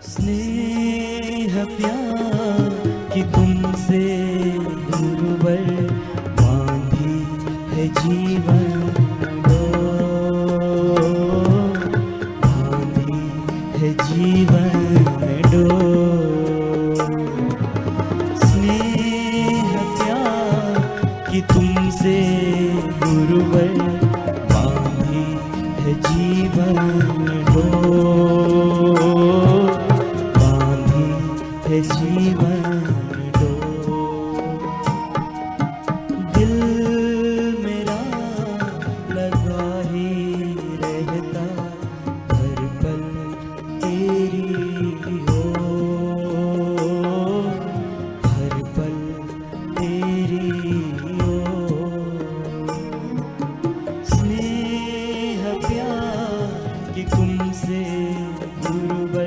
स्नेह प्यार कि तुमसे गुरुवर बांधी है जीवन डोर, बांधी है जीवन डोर। स्नेह प्यार कि तुमसे गुरुवर बांधी है जीवन डोर, बांधी है जीवन डोर। दिल मेरा लगा ही रहता हर पल तेरी